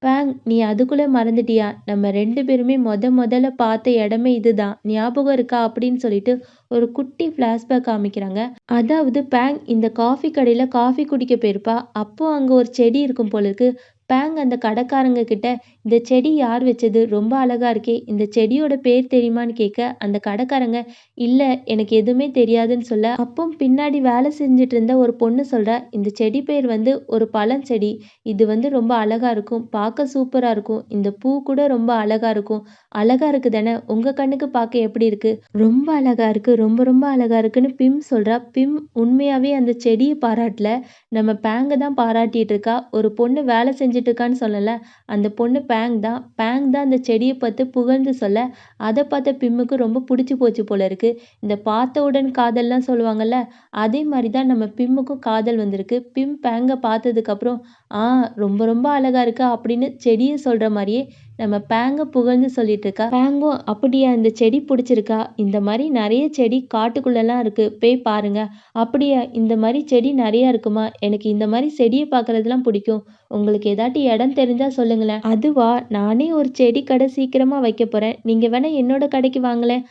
பேங் நீ அதுக்குள்ள மறந்துட்டியா? நம்ம 2 பேருமே முதல்ல பார்த்த இடமே இதுதான். ஞாபகம் இருக்கா? அப்படின்னு சொல்லிட்டு ஒரு குட்டி ஃப்ளாஷ்பேக் காமிக்கிறாங்க. அதாவது பேங் இந்த காஃபி கடையில காஃபி குடிக்க போயிருப்பா. அப்போ அங்க ஒரு செடி இருக்கும் போல இருக்கு. பேங் அந்த கடைக்காரங்க கிட்ட, இந்த செடி யார் வச்சது? ரொம்ப அழகா இருக்கே! இந்த செடியோட பேர் தெரியுமான்னு கேட்க, அந்த கடைக்காரங்க, இல்ல எனக்கு எதுவுமே தெரியாதுன்னு சொல்ல, அப்போ பின்னாடி வேலை செஞ்சுட்டு இருந்த ஒரு பொண்ணு சொல்றா, இந்த செடி பேர் வந்து ஒரு பழஞ்செடி. இது வந்து ரொம்ப அழகா இருக்கும். பார்க்க சூப்பரா இருக்கும். இந்த பூ கூட ரொம்ப அழகா இருக்கும். அழகா இருக்கு தானே? உங்க கண்ணுக்கு பார்க்க எப்படி இருக்கு? ரொம்ப அழகா இருக்கு. ரொம்ப அழகா இருக்குன்னு பிம் சொல்றா. பிம் உண்மையாவே அந்த செடிய பாராட்டல. நம்ம பேங்க தான் பாராட்டிட்டு இருக்கா. ஒரு பொண்ணு வேலை செஞ்சுட்டு இருக்கான்னு சொல்லல. அந்த பொண்ணு பேங் தான். பேங் தான் அந்த செடிய பார்த்து புகழ்ந்து சொல்ல, அத பார்த்த பிம்முக்கு ரொம்ப புடிச்சு போச்சு போல இருக்கு. இந்த பார்த்தவுடன் காதல்லாம் சொல்லுவாங்கல்ல, அதே மாரி தான் நம்ம பிம்முக்கும் காதல் வந்திருக்கு. பிம் பேங்க பார்த்ததுக்கப்புறம், ஆ ரொம்ப அழகா இருக்கா அப்படின்னு செடிய சொல்ற மாரியே நம்ம பேங்க புகழ்ந்து சொல்லிட்டு இருக்கா. பேங்கும் அப்படியா இந்த செடி புடிச்சிருக்கா? இந்த மாரி நெறைய செடி காட்டுக்குள்ளலாம் இருக்கு. போய் பாருங்க. அப்படியா இந்த மாரி செடி நெறையா இருக்குமா? எனக்கு இந்த மாரி செடிய பார்க்கறதுலாம் பிடிக்கும். உங்களுக்கு ஏதாட்டி இடம் தெரிஞ்சா சொல்லுங்களேன். அதுவா? நானே ஒரு செடி கடை சீக்கிரமா வைக்கப் போறேன். நீங்க வேணா என்னோட கடைக்கு வாங்களேன்.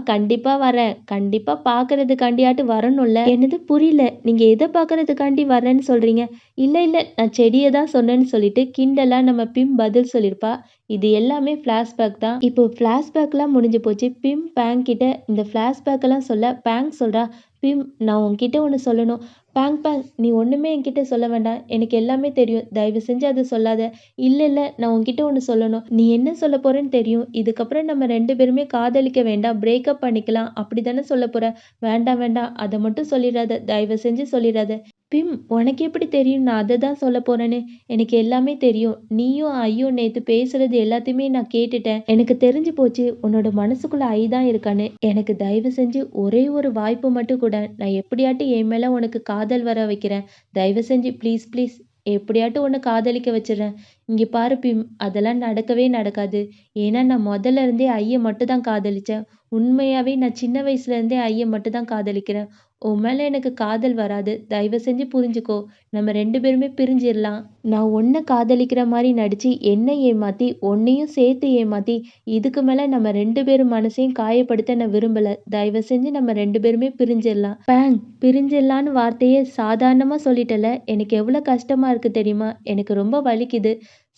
கண்டிப்பா வரேன். கண்டிப்பா பார்க்கறதுக்காண்டியாட்டு வரணும்ல. என்னது புரியல. நீங்க எத பார்க்கறதுக்காண்டி வரேன்னு சொல்றீங்க? இல்ல நான் செடிய தான் சொன்னேன்னு சொல்லிட்டு கிண்டலா நம்ம பிம் பதில் சொல்லியிருப்பா. இது எல்லாமே ஃப்ளாஷ்பேக் தான். இப்போ ஃப்ளாஷ்பேக்லாம் முடிஞ்சு போச்சு. பிம் பேங் கிட்ட இந்த ஃப்ளாஷ்பேக்கெல்லாம் சொல்ல, பேங் சொல்றா, பிம் நான் உன்கிட்ட ஒண்ணு சொல்லணும். பேங் நீ ஒண்ணுமே என்கிட்ட சொல்ல வேண்டாம். எனக்கு எல்லாமே தெரியும். தயவு செஞ்சு அத சொல்லாத. இல்ல நான் உன்கிட்ட ஒண்ணு சொல்லணும். நீ என்ன சொல்லப் போறன்னு தெரியும். இதுக்கப்புறம் நம்ம 2 பேருமே காதலிக்க வேண்டாம். பிரேக்கப் பண்ணிக்கலாம். அப்படிதானே சொல்லப் போற? வேண்டாம். அத மட்டும் சொல்லிறாத. தயவு செஞ்சு சொல்லிறாத. பிம் உனக்கு எப்படி தெரியும் நான் அத தான் சொல்லப் போறேன்னு? எனக்கு எல்லாமே தெரியும். நீயும் ஐயும் நேத்து பேசுறது எல்லாத்தையுமே நான் கேட்டுட்டேன். எனக்கு தெரிஞ்சு போச்சு உன்னோட மனசுக்குள்ள ஐ தான் இருக்கான்னு. எனக்கு தயவு செஞ்சு ஒரே ஒரு வாய்ப்பு மட்டும் குடேன். நான் எப்படியாட்டும் என் மேல உனக்கு காதல் வர வைக்கிறேன். தயவு செஞ்சு ப்ளீஸ் எப்படியாட்டும் உன்ன காதலிக்க வச்சுர்றேன். இங்க பாரு பிம் அதெல்லாம் நடக்கவே நடக்காது. ஏன்னா நான் முதல்ல இருந்தே ஐய மட்டும் தான் காதலிச்சேன். உண்மையாவே நான் சின்ன வயசுல இருந்தே ஐய மட்டும் தான் காதலிக்கிறேன். உன் மேல எனக்கு காதல் வராது. தயவு செஞ்சு புரிஞ்சுக்கோ. நம்ம 2 பேருமே பிரிஞ்சிரலாம். நான் உன்ன காதலிக்கிற மாரி நடிச்சு என்ன ஏமாத்தி, உன்னையும் சேர்த்து ஏமாத்தி, இதுக்கு மேல நம்ம 2 பேரு மனசையும் காயப்படுத்த நான் விரும்பல. தயவு செஞ்சு நம்ம 2 பேருமே பிரிஞ்சிரலாம். பேங் பிரிஞ்சிரலான்னு வார்த்தைய சாதாரணமா சொல்லிட்டல. எனக்கு எவ்வளோ கஷ்டமா இருக்கு தெரியுமா? எனக்கு ரொம்ப வலிக்குது.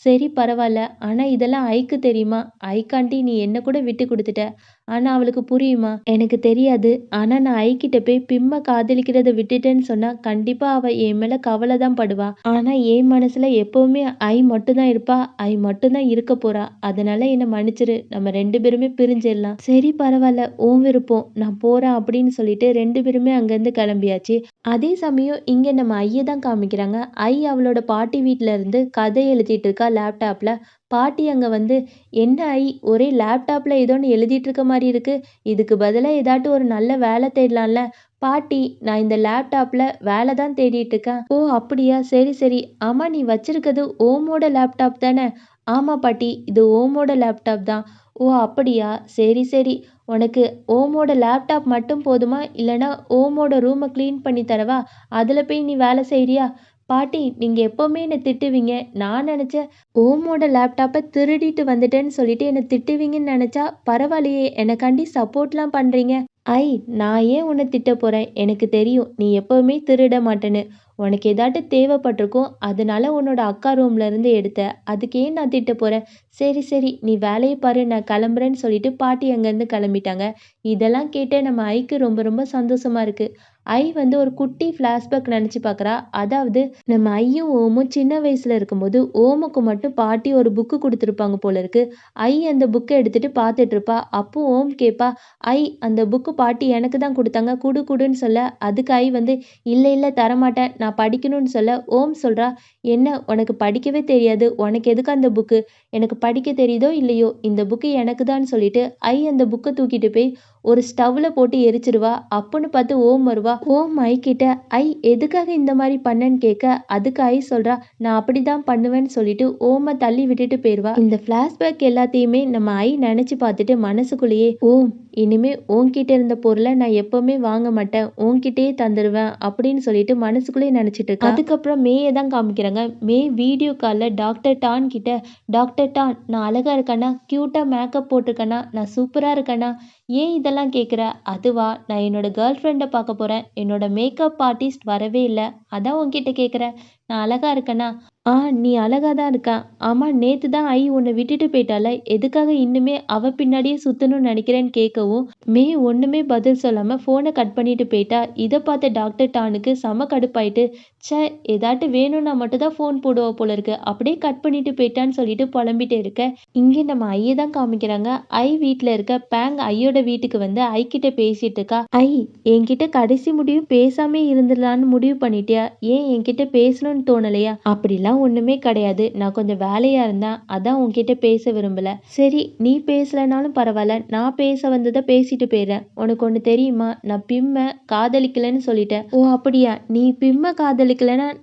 சரி பரவால்ல. ஆனா இதெல்லாம் ஐக்கு தெரியுமா? ஐக்காண்டி நீ என்ன கூட விட்டு குடுத்துட்ட. ஆனா அவளுக்கு புரியுமா? எனக்கு தெரியாது. ஆனா நான் ஐகிட்ட போய் பிம்ம காதலிக்கிறத விட்டுட்டேன்னு சொன்னா, கண்டிப்பா அவ என் மேல கவல தான் படுவா. ஆனா என் மனசுல எப்பவுமே ஐ மட்டும் தான் இருப்பா. ஐ மட்டும் தான் இருக்கப் போறா. அதனால என்ன மன்னிச்சிரு. நம்ம 2 பேருமே பிரிஞ்சிரலாம். சரி பரவால்ல. உன் விருப்பம். நான் போறேன் அப்படின்னு சொல்லிட்டு 2 பேருமே அங்கருந்து கிளம்பியாச்சு. அதே சமயம் இங்க நம்ம ஐய தான் காமிக்கிறாங்க. ஐ அவளோட பாட்டி வீட்ல இருந்து கதை எழுதிட்டு இருக்கா லேப்டாப்ல. பாட்டி அங்க வந்து, "என்ன ஐ ஒரே லேப்டாப்ல ஏதோன்னு எழுதிட்டு இருக்க மாரி இருக்கு. இதுக்கு பதிலா ஏதாட்டும் ஒரு நல்ல வேலை தேடலாம்ல." "பாட்டி நான் இந்த லேப்டாப்ல வேலை தான் தேடிட்டு இருக்கேன்." "ஓ அப்படியா? சரி. ஆமா நீ வச்சிருக்கிறது ஓமோட லேப்டாப் தானே?" "ஆமா பாட்டி இது ஓமோட லேப்டாப் தான்." "ஓ அப்படியா? சரி. உனக்கு ஓமோட லேப்டாப் மட்டும் போதுமா? இல்லனா ஓமோட ரூம கிளீன் பண்ணி தரவா? அதுல போய் நீ வேலை செய்றியா?" "பாட்டி நீங்க எப்பவுமே என்ன திட்டுவீங்க. நான் நெனச்சேன் ஓமோட லேப்டாப்ப திருடிட்டு வந்துட்டேன்னு சொல்லிட்டு என்ன திட்டுவீங்கன்னு நெனச்சா, பரவாயில்லையே எனக்காண்டி சப்போர்ட்லாம் பண்றீங்க." "ஐ நான் ஏன் உன்ன திட்டப் போறேன்? எனக்கு தெரியும் நீ எப்பவுமே திருட மாட்டேன்னு. உனக்கு ஏதாட்டும் தேவைப்பட்டிருக்கும். அதனால உன்னோட அக்கா ரூம்ல இருந்து எடுத்த. அதுக்கு ஏன் நான் திட்டப் போறேன்? சரி, சரி. நீ வேலைய பாரு. நான் கிளம்புறேன்னு சொல்லிட்டு பாட்டி அங்கேருந்து கிளம்பிட்டாங்க. இதெல்லாம் கேட்டு நம்ம ஐக்கு ரொம்ப ரொம்ப சந்தோஷமா இருக்கு. ஐ வந்து ஒரு குட்டி ஃப்ளாஷ்பேக் நெனச்சு பார்க்குறா. அதாவது நம்ம ஐயும் ஓமும் சின்ன வயசுல இருக்கும்போது, ஓமுக்கு மட்டும் பாட்டி ஒரு புக்கு குடுத்துருப்பாங்க போல இருக்கு. ஐ அந்த புக்க எடுத்துட்டு பார்த்துட்டுருப்பா. அப்போ ஓம் கேட்பா, "ஐ அந்த புக்கு பாட்டி எனக்கு தான் குடுத்தாங்க. குடு குடுன்னு" சொல்ல, அதுக்கு ஐ வந்து, "இல்ல இல்ல தரமாட்டேன். நான் படிக்கணும்னு" சொல்ல, ஓம் சொல்றா, "என்ன உனக்கு படிக்கவே தெரியாது. உனக்கு எதுக்கு அந்த புக்கு? எனக்கு படிக்க தெரியுதோ இல்லையோ, இந்த புக்கு எனக்கு தான்னு" சொல்லிட்டு, ஐ அந்த புக்க தூக்கிட்டு போய் ஒரு ஸ்டவ்ல போட்டு எரிச்சிருவா. அப்பன்னு பார்த்து ஓம் வருவா. ஓம் ஐ கிட்ட, "ஐ எதுக்காக இந்த மாரி பண்ணேன்னு" கேட்க, அதுக்கு ஐ சொல்றா, "நான் அப்படிதான் பண்ணுவேன்னு" சொல்லிட்டு ஓம தள்ளி விட்டுட்டு போயிருவா. இந்த ஃப்ளாஷ்பேக் எல்லாத்தையுமே நம்ம ஐ நெனச்சு பார்த்துட்டு மனசுக்குள்ளேயே, "ஓம் இனிமே உன்கிட்ட இருந்த பொருள நான் எப்பவுமே வாங்க மாட்டேன். உன்கிட்டயே தந்துருவேன்" அப்படின்னு சொல்லிட்டு மனசுக்குள்ளேயே நெனச்சுட்டு இருக்கா. அதுக்கப்புறம் மேய தான் காமிக்கிறாங்க. மே வீடியோ கால்ல டாக்டர் டான் கிட்ட, "டாக்டர் டான் நான் அழகா இருக்கேனா? கியூட்டா மேக்கப் போட்டிருக்கேனா? நான் சூப்பரா இருக்கேனா? ஏன் இதெல்லாம் கேட்குற?" "அதுவா நான் என்னோட கேர்ள் ஃப்ரெண்ட பார்க்க போறேன். என்னோட மேக்கப் ஆர்டிஸ்ட் வரவே இல்ல. அதான் உன்கிட்ட கேட்குறேன். நான் அழகா இருக்கேனா?" "ஆ நீ அழகா தான் இருக்க. ஆமா நேத்து தான் ஐ உன்னை விட்டுட்டு போயிட்டால. எதுக்காக இன்னுமே அவ பின்னாடியே சுத்தணும்னு நினைக்கிறேன்னு" கேட்கவும், மே ஒண்ணுமே பதில் சொல்லாம ஃபோனை கட் பண்ணிட்டு போயிட்டா. இதை பார்த்த டாக்டர் டானுக்கு செம கடுப்பாயிட்டு, ச்சே ஏதாட்டு வேணும்னா மட்டும் தான் ஃபோன் போடுவா போல இருக்கு. அப்படியே கட் பண்ணிட்டு போயிட்டான்னு சொல்லிட்டு புலம்பிட்டே இருக்க, இங்கே நம்ம ஐய தான் காமிக்கிறாங்க. ஐ வீட்ல இருக்க பேங் ஐயோட வீட்டுக்கு வந்து ஐ கிட்ட பேசிட்டு இருக்கா. "ஐ என்கிட்ட கடைசி முடிவு பேசாமே இருந்துடலான்னு முடிவு பண்ணிட்டியா? ஏன் என்கிட்ட பேசணும்னு தோணலையா?" "அப்படிலாம் ஒண்ணுமே கிடையாது. நான் கொஞ்சம் வேலையா இருந்தேன். அதான் உன்கிட்ட பேச விரும்பல." "சரி நீ பேசலனாலும் பரவாயில்ல. நான் பேச வந்ததை பேசிட்டு போயிடுறேன். உனக்கு ஒண்ணு தெரியுமா? நான் பிம்ம காதலிக்கலன்னு சொல்லிட்டேன்." "ஓ அப்படியா? நீ பிம்ம காதலிக்கலன்னா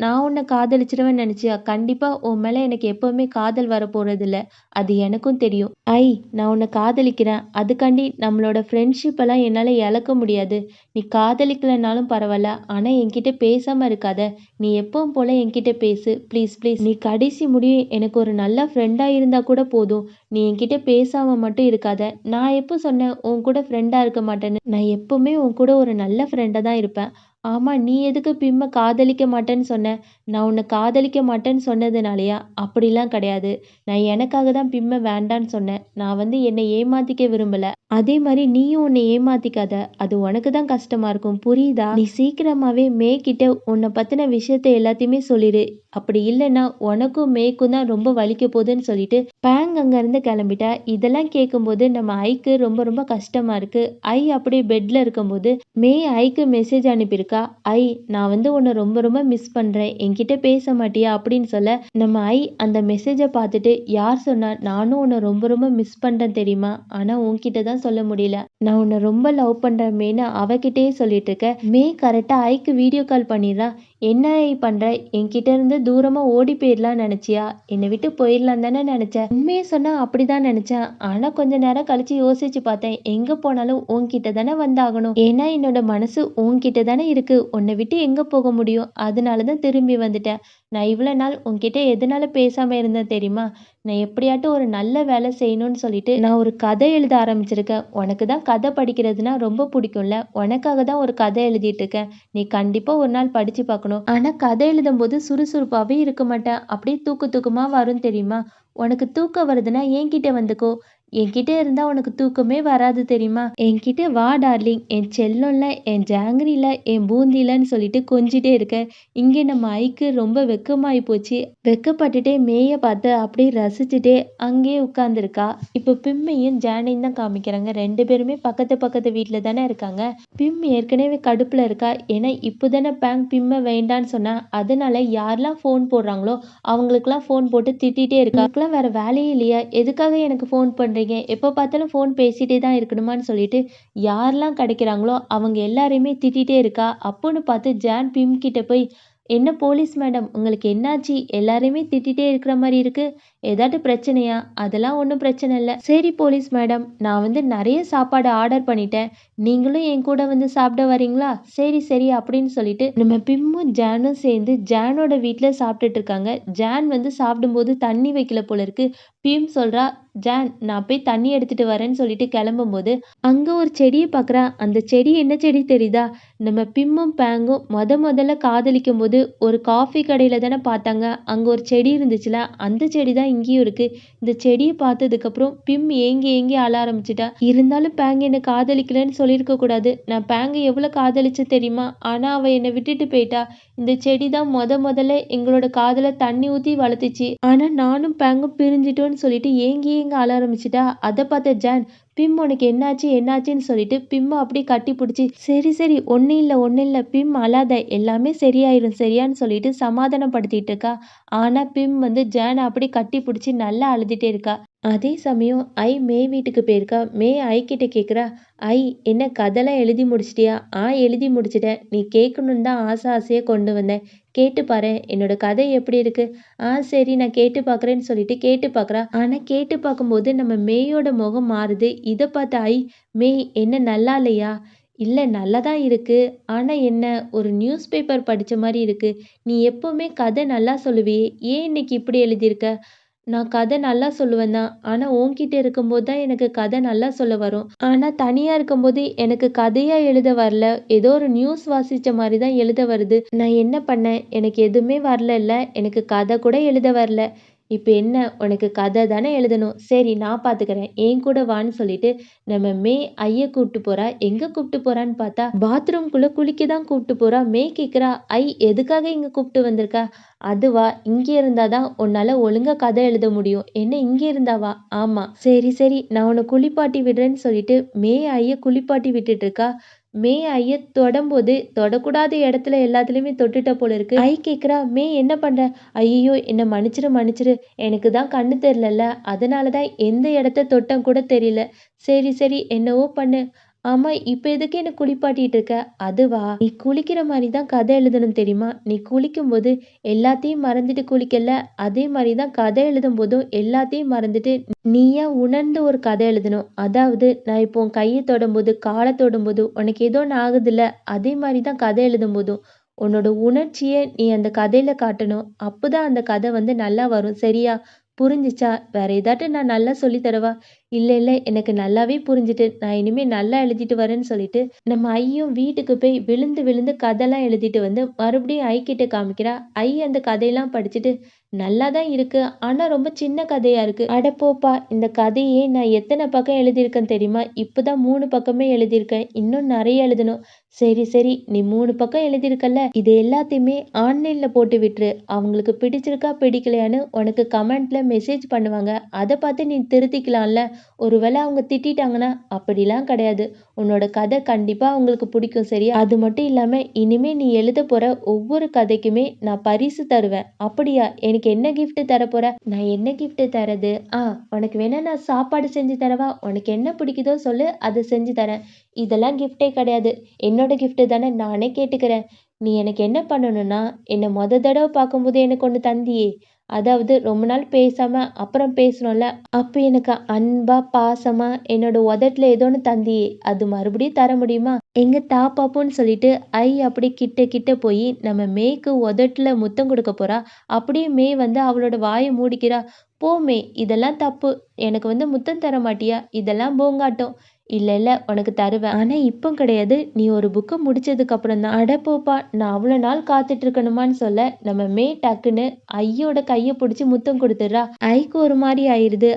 நான் உன்னை காதலிச்சிருவேன்னு நினைச்சியா? கண்டிப்பா உன் மேல எனக்கு எப்பவுமே காதல் வர போறது இல்ல. அது எனக்கும் தெரியும். ஐ நான் உன்னை காதலிக்கிறேன். அதுக்காண்டி நம்மளோட ஃப்ரெண்ட்ஷிப் எல்லாம் என்னால இழக்க முடியாது. நீ காதலிக்கலனாலும் பரவாயில்ல. ஆனா என்கிட்ட பேசாம இருக்காத. நீ எப்பவும் போல என்கிட்ட பேசு. Please please. நீ கடைசி முடியும் எனக்கு ஒரு நல்ல ஃப்ரெண்டா இருந்தா கூட போதும். நீ என்கிட்ட பேசாம மட்டும் இருக்காத." "நான் எப்போ சொன்னேன் உன் கூட ஃப்ரெண்டா இருக்க மாட்டேன்னு? நான் எப்பவுமே உன் கூட ஒரு நல்ல ஃப்ரெண்டா தான் இருப்பேன்." "ஆமா நீ எதுக்கு பிம்ம காதலிக்க மாட்டேன்னு சொன்ன? நான் உன்னை காதலிக்க மாட்டேன்னு சொன்னதுனாலயா?" "அப்படிலாம் கிடையாது. நான் எனக்காக தான் பிம்ம வேண்டான்னு சொன்னேன். நான் வந்து என்னை ஏமாத்திக்க விரும்பல. அதே மாதிரி நீயும் உன்னை ஏமாத்திக்காத. அது உனக்கு தான் கஷ்டமா இருக்கும். புரியுதா? நீ சீக்கிரமாவே மே கிட்ட உன்னை பத்தின விஷயத்த எல்லாத்தையுமே சொல்லிடு. அப்படி இல்லைன்னா உனக்கும் மேக்கும் தான் ரொம்ப வலிக்க போகுதுன்னு" சொல்லிட்டு பேங் அங்கேருந்து கிளம்பிட்டா. இதெல்லாம் கேட்கும்போது நம்ம ஐக்கு ரொம்ப ரொம்ப கஷ்டமா இருக்கு. ஐ அப்படியே பெட்ல இருக்கும்போது மே ஐக்கு மெசேஜ் அனுப்பியிருக்கா. "ஐ நான் வந்து உன்னை ரொம்ப ரொம்ப மிஸ் பண்றேன். என்கிட்ட பேச மாட்டியா?" அப்படின்னு சொல்ல, நம்ம ஐ அந்த மெசேஜை பார்த்துட்டு, "யார் சொன்னா? நானும் உன்னை ரொம்ப ரொம்ப மிஸ் பண்றேன் தெரியுமா? ஆனா உன்கிட்ட தான் சொல்ல முடியல. நான் உன்னை ரொம்ப லவ் பண்றேன் மேன்னு" அவகிட்டயே சொல்லிட்டு இருக்க. மே கரெக்டா ஐக்கு வீடியோ கால் பண்ணிடுறா. "என்ன ஐ பண்ற? என்கிட்ட இருந்து தூரமா ஓடி போயிடலாம்னு நினைச்சியா? என்னை விட்டு போயிடலாம் தானே நினைச்ச?" "உண்மையை சொன்னா அப்படிதான் நினைச்சேன். ஆனா கொஞ்ச நேரம் கழிச்சு யோசிச்சு பார்த்தேன். எங்க போனாலும் உன்கிட்ட தானே வந்தாகணும். ஏன்னா என்னோட மனசு உன்கிட்ட தானே இருக்கு. உன்னை விட்டு எங்க போக முடியும்? அதனால தான் திரும்பி வந்துட்டேன். நான் இவ்வளோ நாள் உன்கிட்ட எதனால பேசாம இருந்தேன் தெரியுமா? நான் எப்படியாட்டும் ஒரு நல்ல வேலை செய்யணும்னு சொல்லிட்டு நான் ஒரு கதை எழுத ஆரம்பிச்சிருக்கேன். உனக்கு தான் கதை படிக்கிறதுனா ரொம்ப பிடிக்கும்ல. உனக்காக தான் ஒரு கதை எழுதிட்டு இருக்கேன். நீ கண்டிப்பா ஒரு நாள் படிச்சு பார்க்கணும். ஆனா கதை எழுதும்போது சுறுசுறுப்பாவே இருக்க மாட்டேன். அப்படியே தூக்க தூக்கமா வரும் தெரியுமா? உனக்கு தூக்கம் வருதுன்னா என்கிட்ட வந்துக்கோ. என்கிட்ட இருந்தா உனக்கு தூக்கமே வராது தெரியுமா? என்கிட்ட வா டார்லிங். என் செல்லம்ல, என் ஜாங்கிரில, என் பூந்திலன்னு சொல்லிட்டு கொஞ்சிட்டே இருக்க. இங்கே நம்ம ஐக்கு ரொம்ப வெக்கமாயி போச்சு. வெக்கப்பட்டுட்டே மேய பார்த்து அப்படியே ரசிச்சுட்டே அங்கேயே உட்கார்ந்துருக்கா. இப்போ பிம்மையும் ஜானையும் தான் காமிக்கிறாங்க. 2 பேருமே பக்கத்து பக்கத்து வீட்ல தானே இருக்காங்க. பிம் ஏற்கனவே கடுப்புல இருக்கா. ஏன்னா இப்போ தானே பேங்க் பிம்ம வேண்டான்னு சொன்னா. அதனால யாரெல்லாம் ஃபோன் போடுறாங்களோ அவங்களுக்கெல்லாம் ஃபோன் போட்டு திட்டிகிட்டே இருக்கா. "உங்களுக்குலாம் வேற வேலையே இல்லையா? எதுக்காக எனக்கு ஃபோன் பண்றீங்க? எப்போ பார்த்தாலும் ஃபோன் பேசிட்டே தான் இருக்கணுமான்னு" சொல்லிட்டு யாரெல்லாம் கிடைக்கிறாங்களோ அவங்க எல்லாரையுமே திட்டிகிட்டே இருக்கா. அப்போன்னு பார்த்து ஜான் பிம் கிட்ட போய், "என்ன போலீஸ் மேடம் உங்களுக்கு என்னாச்சு? எல்லாரையுமே திட்டிகிட்டே இருக்கிற மாதிரி இருக்கு. ஏதாட்டு பிரச்சனையா?" "அதெல்லாம் ஒன்றும் பிரச்சனை இல்லை. சரி போலீஸ் மேடம் நான் வந்து நிறைய சாப்பாடு ஆர்டர் பண்ணிட்டேன். நீங்களும் என் கூட வந்து சாப்பிட வரீங்களா?" "சரி சரி" அப்படின்னு சொல்லிட்டு நம்ம பிம்மும் ஜானும் சேர்ந்து ஜானோட வீட்டில் சாப்பிட்டுட்டு இருக்காங்க. ஜான் வந்து சாப்பிடும்போது தண்ணி வைக்கல போல இருக்கு. பியும் சொல்றா, "ஜான் நான் போய் தண்ணி எடுத்துட்டு வரேன்னு" சொல்லிட்டு கிளம்பும்போது, அங்க ஒரு செடிய பார்க்குறா. அந்த செடி என்ன செடி தெரியுதா? நம்ம பிம்மும் பேங்கும் மொதல்ல காதலிக்கும்போது ஒரு காஃபி கடையில தானே பார்த்தாங்க. அங்க ஒரு செடி இருந்துச்சுல, அந்த செடி தான் இங்கேயும் இருக்கு. இந்த செடிய பார்த்ததுக்கப்புறம் பிம் ஏங்கி ஏங்கி அழ ஆரம்பிச்சுட்டா. இருந்தாலும் பேங் என்ன காதலிக்கலன்னு சொல்லியிருக்க கூடாது. நான் பேங்க எவ்வளோ காதலிச்சேன் தெரியுமா? ஆனா அவ என்ன விட்டுட்டு போயிட்டா. இந்த செடி தான் மொதல்ல எங்களோட காதல தண்ணி ஊத்தி வளர்த்துச்சு. ஆனா நானும் பேங்கும் பிரிஞ்சுட்டோம்னு சொல்லிட்டு ஏங்கி ஏங்க அழ ஆரம்பிச்சுட்டா. அத பார்த்த ஜான், பிம் உனக்கு என்னாச்சு என்னாச்சுன்னு சொல்லிட்டு பிம்ம அப்படியே கட்டி பிடிச்சி, சரி சரி ஒண்ணும் இல்ல பிம் அழாத எல்லாமே சரியாயிரும் சரியான்னு சொல்லிட்டு சமாதானப்படுத்திட்டு இருக்கா. ஆனா பிம் வந்து ஜானை அப்படியே கட்டி பிடிச்சி நல்லா அழுதுட்டே இருக்கா. அதே சமயம் மே வீட்டுக்கு போயிருக்கா. ஐ கிட்ட கேட்குறா, ஐ என்ன கதைலாம் எழுதி முடிச்சிட்டியா? எழுதி முடிச்சிட்டேன். நீ கேட்கணுன்னு தான் ஆசையா கொண்டு வந்தேன். கேட்டு பாரேன். என்னோட கதை எப்படி இருக்கு? சரி நான் கேட்டு பார்க்குறேன்னு சொல்லிட்டு கேட்டு பார்க்குறா. ஆனா கேட்டு பார்க்கும்போது நம்ம மேயோட முகம் மாறுது. இத பார்த்த மே என்ன நல்லா இல்லையா? இல்ல நல்லா தான் இருக்கு. ஆனா என்ன ஒரு நியூஸ் பேப்பர் படிச்ச மாரி இருக்கு. நீ எப்பவுமே கதை நல்லா சொல்லுவியே! ஏன் இன்னைக்கு இப்படி எழுதியிருக்க? நான் கதை நல்லா சொல்லுவேன் தான். ஆனா உன்கிட்ட இருக்கும்போது தான் எனக்கு கதை நல்லா சொல்ல வரும். ஆனா தனியா இருக்கும்போது எனக்கு கதையா எழுத வரல. ஏதோ ஒரு நியூஸ் வாசிச்ச மாரி தான் எழுத வருது. நான் என்ன பண்ணேன்? எனக்கு எதுவுமே வரலல்ல. எனக்கு கதை கூட எழுத வரல. இப்ப என்ன? உனக்கு கதை தானே எழுதணும். சரி நான் பார்த்துக்கிறேன். என் கூட வான்னு சொல்லிட்டு நம்ம ஐய கூப்பிட்டு போறா. எங்க கூப்பிட்டு போறான்னு பார்த்தா, பாத்ரூம்குள்ள குளிக்க தான் கூப்பிட்டு போறா. கேட்கிறா, எதுக்காக இங்க கூப்பிட்டு வந்திருக்க? அதுவா? இங்க இருந்தா தான் உன்னால ஒழுங்கா கதை எழுத முடியும். என்ன இங்க இருந்தாவா? ஆமா. சரி சரி நான் உன்ன குளிப்பாட்டி விடுறேன்னு சொல்லிட்டு ஐய குளிப்பாட்டி விட்டுட்டு இருக்கா. ஐய தொடம்போது தொடக்கூடாத இடத்துல எல்லாத்துலயுமே தொட்டுட்ட போல இருக்கு. கேட்கிறா, என்ன பண்ற? ஐயையோ! என்ன மன்னிச்சிரு. எனக்கு தான் கண்ணு தெரியலல்ல. அதனால தான் எந்த இடத்த தொட்டேன்னு கூட தெரியல. சரி என்னவோ பண்ணு. ஆமா இப்ப எதுக்கு என்ன குளிப்பாட்டிட்டு இருக்க? அதுவா? நீ குளிக்கிற மாரி தான் கதை எழுதணும் தெரியுமா? நீ குளிக்கும்போது எல்லாத்தையும் மறந்துட்டு குளிக்கல. அதே மாரி தான் கதை எழுதும்போதும் எல்லாத்தையும் மறந்துட்டு நீயா உணர்ந்து ஒரு கதை எழுதணும். அதாவது நான் இப்போ உன் கைய தொடும்போது, கால தொடும்போது உனக்கு ஏதோ ஒண்ணு ஆகுதுல்ல, அதே மாரி தான் கதை எழுதும்போதும். உன்னோட உணர்ச்சிய நீ அந்த கதையில காட்டணும். அப்பதான் அந்த கதை வந்து நல்லா வரும். சரியா? புரிஞ்சுச்சா? வேற ஏதாட்டும் நான் நல்லா சொல்லி தரவா? இல்ல எனக்கு நல்லாவே புரிஞ்சுட்டு. நான் இனிமே நல்லா எழுதிட்டு வரேன்னு சொல்லிட்டு, நம்ம ஐயும் வீட்டுக்கு போய் விழுந்து விழுந்து கதைலாம் எழுதிட்டு வந்து மறுபடியும் கிட்ட காமிக்கிறா. அந்த கதையெல்லாம் படிச்சுட்டு, நல்லா தான் இருக்கு. ஆனா ரொம்ப சின்ன கதையா இருக்கு. அட போப்பா! இந்த கதையே நான் எத்தன பக்கம் எழுதியிருக்கேன் தெரியுமா? இப்பதான் 3 பக்கமே எழுதியிருக்கேன். இன்னும் நெறைய எழுதணும். சரி நீ 3 பக்கம் எழுதியிருக்கல்ல, இது எல்லாத்தையுமே ஆன்லைன்ல போட்டு விட்டுரு. அவங்களுக்கு பிடிச்சிருக்கா பிடிக்கலையான்னு உனக்கு கமெண்ட்ல மெசேஜ் பண்ணுவாங்க. அத பார்த்து நீ திருத்திக்கலாம்ல. ஒருவேளை அவங்க திட்டிட்டாங்கன்னா, அப்படிலாம் கிடையாது. உன்னோட கதை கண்டிப்பா அவங்களுக்கு பிடிக்கும் சரியா? அது மட்டும் இல்லாம இனிமே நீ எழுதப் போற ஒவ்வொரு கதைக்குமே நான் பரிசு தருவேன். அப்படியா? எனக்கு என்ன கிஃப்ட் தரப்போற? நான் என்ன கிஃப்ட் தர்றது? உனக்கு வேணா நான் சாப்பாடு செஞ்சு தரவா? உனக்கு என்ன பிடிக்குதோ சொல்லு, அத செஞ்சு தரேன். இதெல்லாம் கிஃப்ட்டே கிடையாது. என்னோட கிஃப்ட் தானே நானே கேட்டுக்கிறேன். நீ எனக்கு என்ன பண்ணணும்னா, என்ன தடவ பார்க்கும்போது எனக்கு ஒண்ணு தந்தியே! அதாவது ரொம்ப நாள் பேசாம அப்புறம் பேசுனோம்ல, அப்ப எனக்கு அன்பா, பாசமா என்னோட உதட்டுல ஏதோ ஒண்ணு தந்தியே! அது மறுபடியும் தர முடியுமா? எங்க தா பாப்போன்னு சொல்லிட்டு அப்படியே கிட்ட கிட்ட போயி நம்ம மேய்க்கு உதட்டுல முத்தம் கொடுக்க போறா. அப்படியே வந்து அவளோட வாய மூடிக்கிறா. போ இதெல்லாம் தப்பு. எனக்கு வந்து முத்தம் தர மாட்டியா? இதெல்லாம் போங்காட்டம். இல்ல உனக்கு தருவேன். ஆனா இப்போ கிடையாது. நீ ஒரு புக்க முடிச்சதுக்கு அப்புறம் தான். அட போப்பா! நான் அவ்வளோ நாள் காத்துட்டு இருக்கணுமான்னு சொல்ல, நம்ம டக்குன்னு ஐயோட கைய புடிச்சு முத்தம் குடுத்துடுறா. ஐக்கு ஒரு மாரி ஆயிருது.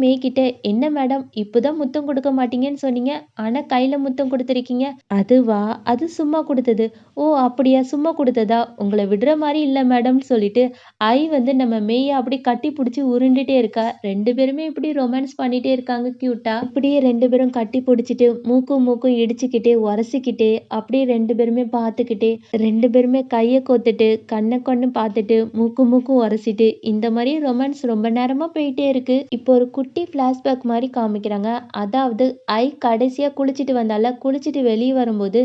மே கிட்ட, "என்ன மேடம் இப்பதான் முத்தம் குடுக்க மாட்டீங்கன்னு சொன்னீங்க. ஆனா கையில முத்தம் குடுத்துருக்கீங்க." "அதுவா? அது சும்மா குடுத்தது." "ஓ! அப்படியா? சும்மா குடுத்ததா? உங்கள விடுற மாரி இல்ல மேடம்னு" சொல்லிட்டு வந்து நம்ம மேய அப்படியே கட்டி புடிச்சு உருண்டுட்டே இருக்கா. 2 பேருமே இப்படி ரொமான்ஸ் பண்ணிட்டே இருக்காங்க கியூட்டா. இப்படியே 2 பேரும் கட்டி புடிச்சுட்டு, மூக்கும் இடிச்சுக்கிட்டு, உரசிக்கிட்டு, அப்படியே 2 பேருமே பார்த்துக்கிட்டே, 2 பேருமே கைய கோத்துட்டு, கண்ண பார்த்துட்டு, மூக்கும் உரசிட்டு, இந்த மாரி ரொமான்ஸ் ரொம்ப நேரமா போயிட்டே இருக்கு. இப்போ ஒரு குட்டி ஃபிளாஷ்பேக் மாரி காமிக்கிறாங்க. அதாவது கடைசியா குளிச்சுட்டு வந்தால, குளிச்சுட்டு வெளிய வரும்போது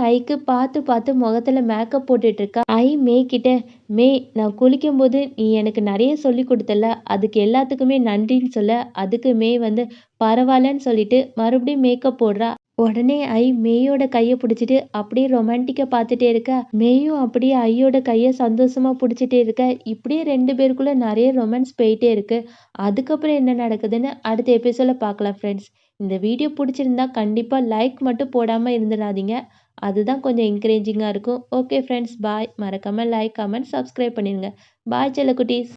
ஐக்கு பார்த்து முகத்துல மேக்கப் போட்டுட்டு இருக்கா. மே கிட்ட, மே நான் குளிக்கும்போது நீ எனக்கு நிறைய சொல்லி கொடுத்தல, அதுக்கு எல்லாத்துக்குமே நன்றின்னு சொல்ல, அதுக்கு வந்து பரவாயில்லன்னு சொல்லிட்டு மறுபடியும் மேக்கப் போடுறா. உடனே மேயோட கைய புடிச்சிட்டு அப்படியே ரொமான்டிக்கா பார்த்துட்டே இருக்க. மேயும் அப்படியே ஐயோட கைய சந்தோஷமா புடிச்சிட்டே இருக்க. இப்படியே 2 பேருக்குள்ள நெறைய ரொமான்ஸ் போயிட்டே இருக்கு. அதுக்கப்புறம் என்ன நடக்குதுன்னு அடுத்த எபிசோட்ல பார்க்கலாம் ஃப்ரெண்ட்ஸ். இந்த வீடியோ புடிச்சிருந்தா கண்டிப்பா லைக் மட்டும் போடாம இருந்துடாதீங்க. அதுதான் கொஞ்சம் என்கரேஜிங்கா இருக்கும். Okay friends bye. மறக்காம லைக், கமெண்ட், சப்ஸ்கிரைப் பண்ணிருங்க. பாய் செல்லக்குட்டீஸ்.